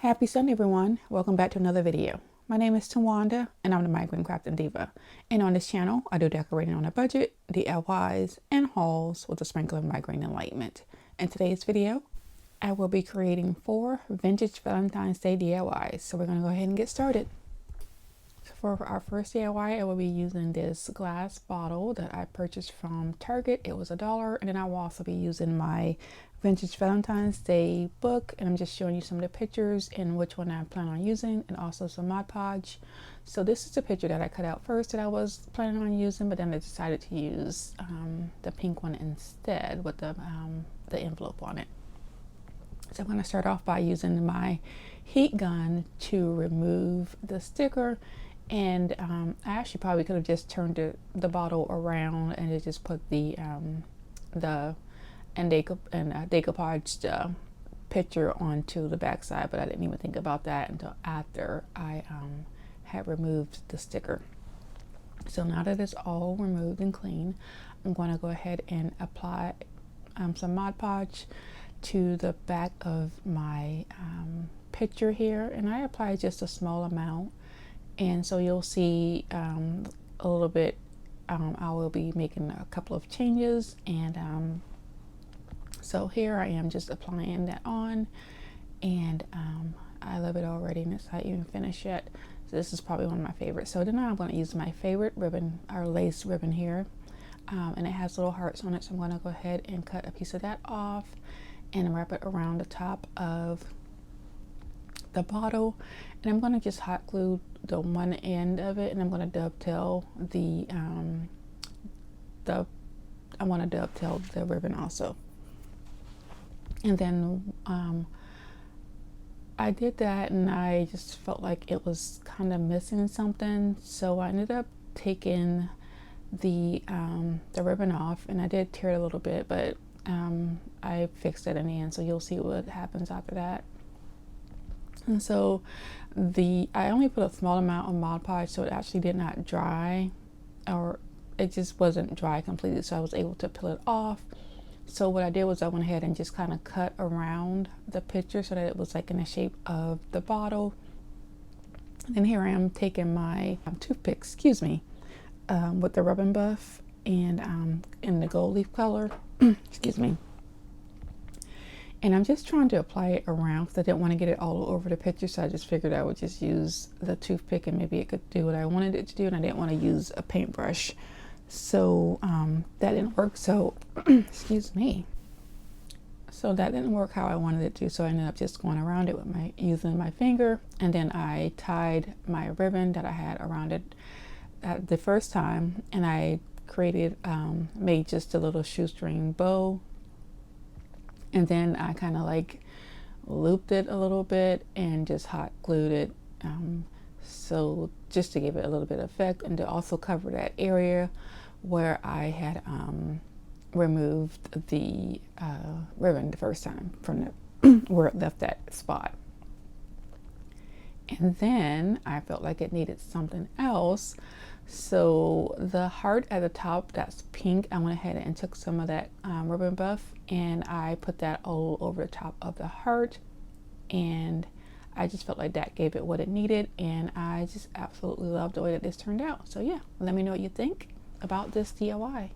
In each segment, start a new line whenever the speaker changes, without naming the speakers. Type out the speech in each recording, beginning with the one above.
Happy Sunday, everyone. Welcome back to another video. My name is Tawanda, and I'm the Migraine Crafting Diva. And on this channel, I do decorating on a budget, DIYs, and hauls with a sprinkle of migraine enlightenment. In today's video, I will be creating 4 vintage Valentine's Day DIYs. So we're going to go ahead and get started. So for our first DIY, I will be using this glass bottle that I purchased from Target. It was $1, and then I will also be using my vintage Valentine's Day book, and I'm just showing you some of the pictures and which one I plan on using, and also some Mod Podge. So this is the picture that I cut out first that I was planning on using, but then I decided to use the pink one instead with the envelope on it. So I'm going to start off by using my heat gun to remove the sticker, and I actually probably could have just turned the bottle around and just put the decoupaged picture onto the back side, but I didn't even think about that until after I had removed the sticker. So now that it's all removed and clean, I'm going to go ahead and apply some Mod Podge to the back of my picture here, and I apply just a small amount, and so you'll see a little bit. I will be making a couple of changes, and so here I am just applying that on, and I love it already, and it's not even finished yet. So this is probably one of my favorites. So then I'm going to use my favorite ribbon, our lace ribbon here, and it has little hearts on it. So I'm going to go ahead and cut a piece of that off and wrap it around the top of the bottle, and I'm going to just hot glue the one end of it, and I'm going to dovetail the ribbon also. And then I did that, and I just felt like it was kind of missing something, so I ended up taking the ribbon off, and I did tear it a little bit, but I fixed it in the end, so you'll see what happens after that. And so I only put a small amount of Mod Podge, so it actually did not dry, or it just wasn't dry completely, so I was able to peel it off. So what I did was I went ahead and just kind of cut around the picture so that it was like in the shape of the bottle. And here I am taking my toothpick, excuse me, with the rubbing buff and in the gold leaf color, excuse me. And I'm just trying to apply it around because I didn't want to get it all over the picture, so I just figured I would just use the toothpick and maybe it could do what I wanted it to do, and I didn't want to use a paintbrush. So that didn't work, so excuse me. So that didn't work how I wanted it to, so I ended up just going around it with using my finger, and then I tied my ribbon that I had around it the first time, and I made just a little shoestring bow, and then I kind of like looped it a little bit and just hot glued it, so just to give it a little bit of effect, and to also cover that area where I had removed the ribbon the first time from where it left that spot. And then I felt like it needed something else, so the heart at the top that's pink, I went ahead and took some of that ribbon buff, and I put that all over the top of the heart, and I just felt like that gave it what it needed, and I just absolutely love the way that this turned out. So yeah, let me know what you think about this DIY.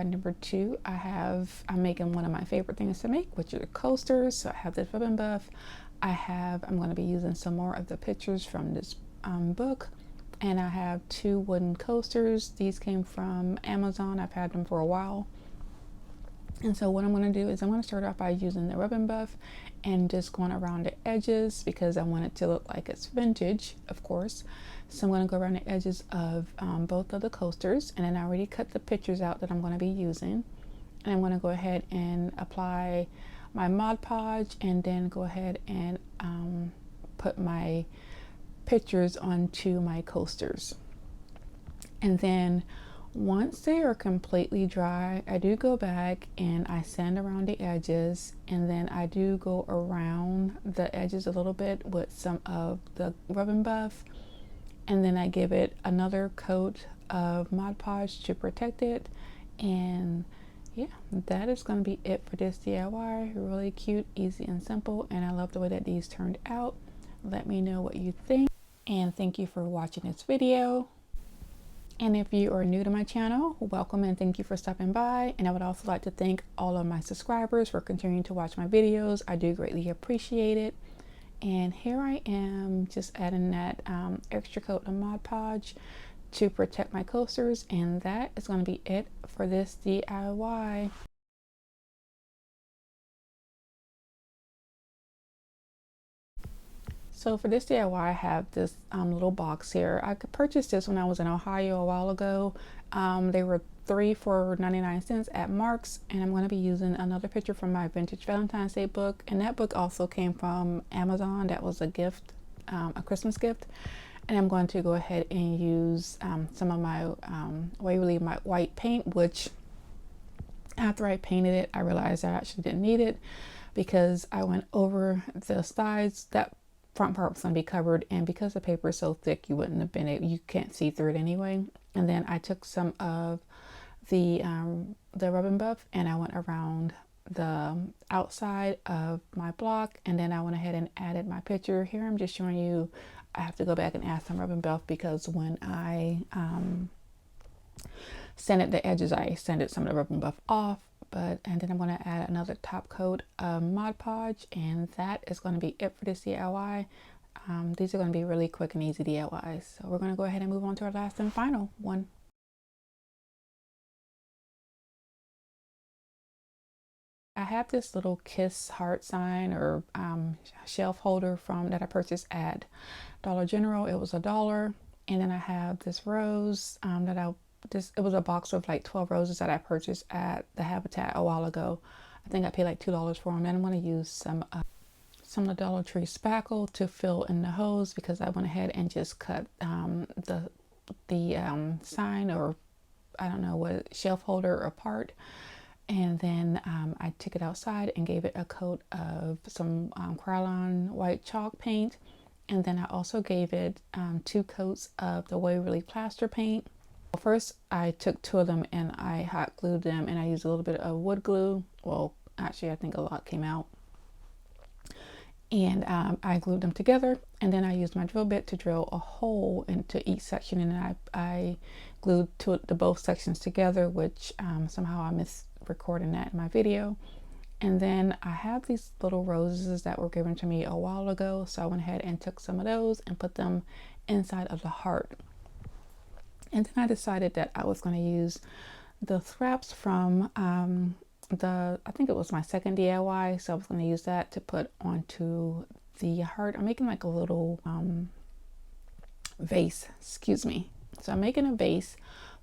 Number 2, I'm making one of my favorite things to make, which are coasters. So I have this ribbon buff. I'm going to be using some more of the pictures from this book, and I have 2 wooden coasters. These came from Amazon. I've had them for a while. And so what I'm going to do is I'm going to start off by using the ribbon buff and just going around the edges, because I want it to look like it's vintage, of course. So I'm going to go around the edges of both of the coasters, and then I already cut the pictures out that I'm going to be using. And I'm going to go ahead and apply my Mod Podge, and then go ahead and put my pictures onto my coasters. And then Once they are completely dry, I do go back and I sand around the edges, and then I do go around the edges a little bit with some of the Rub and Buff, and then I give it another coat of Mod Podge to protect it. And yeah, that is going to be it for this DIY. Really cute, easy, and simple, and I love the way that these turned out. Let me know what you think, and thank you for watching this video. And if you are new to my channel, welcome and thank you for stopping by. And I would also like to thank all of my subscribers for continuing to watch my videos. I do greatly appreciate it. And here I am just adding that extra coat of Mod Podge to protect my coasters, and that is going to be it for this DIY. So for this DIY, I have this little box here. I could purchase this when I was in Ohio a while ago. They were 3 for 99 cents at Mark's, and I'm going to be using another picture from my vintage Valentine's Day book, and that book also came from Amazon. That was a gift, a Christmas gift. And I'm going to go ahead and use some of my Waverly my white paint, which after I painted it, I realized I actually didn't need it because I went over the sides. That front part was going to be covered, and because the paper is so thick, you wouldn't have been able, you can't see through it anyway. And then I took some of the Rub and Buff, and I went around the outside of my block, and then I went ahead and added my picture. Here I'm just showing you, I have to go back and add some Rub and Buff because when I sanded the edges, I sanded some of the Rub and Buff off. And then I'm going to add another top coat of Mod Podge, and that is going to be it for this DIY. These are going to be really quick and easy DIYs. So we're going to go ahead and move on to our last and final one. I have this little kiss heart sign or shelf holder from that I purchased at Dollar General. It was $1. And then I have this rose it was a box of like 12 roses that I purchased at the Habitat a while ago. I think I paid like $2 for them. And I'm going to use some of the Dollar Tree spackle to fill in the hose because I went ahead and just cut the sign, or I don't know what, shelf holder apart. And then I took it outside and gave it a coat of some Krylon white chalk paint. And then I also gave it 2 coats of the Waverly plaster paint. First, I took 2 of them and I hot glued them, and I used a little bit of wood glue. Well, actually, I think a lot came out. And I glued them together, and then I used my drill bit to drill a hole into each section, and I glued the both sections together, which somehow I missed recording that in my video. And then I have these little roses that were given to me a while ago, so I went ahead and took some of those and put them inside of the heart. And then I decided that I was going to use the scraps from I think it was my second DIY, so I was going to use that to put onto the heart. I'm making like a little vase, excuse me. So I'm making a vase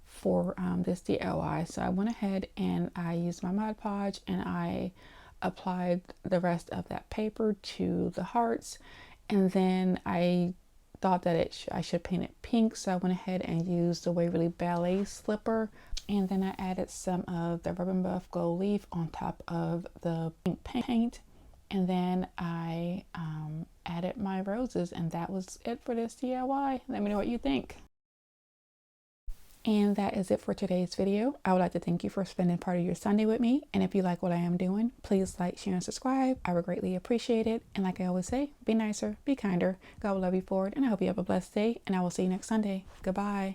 for this DIY. So I went ahead and I used my Mod Podge and I applied the rest of that paper to the hearts, and then I thought that I should paint it pink, so I went ahead and used the Waverly Ballet slipper, and then I added some of the Rub and Buff gold leaf on top of the pink paint, and then I added my roses, and that was it for this DIY. Let me know what you think. And that is it for today's video. I would like to thank you for spending part of your Sunday with me. And if you like what I am doing, please like, share, and subscribe. I would greatly appreciate it. And like I always say, be nicer, be kinder. God will love you for it. And I hope you have a blessed day. And I will see you next Sunday. Goodbye.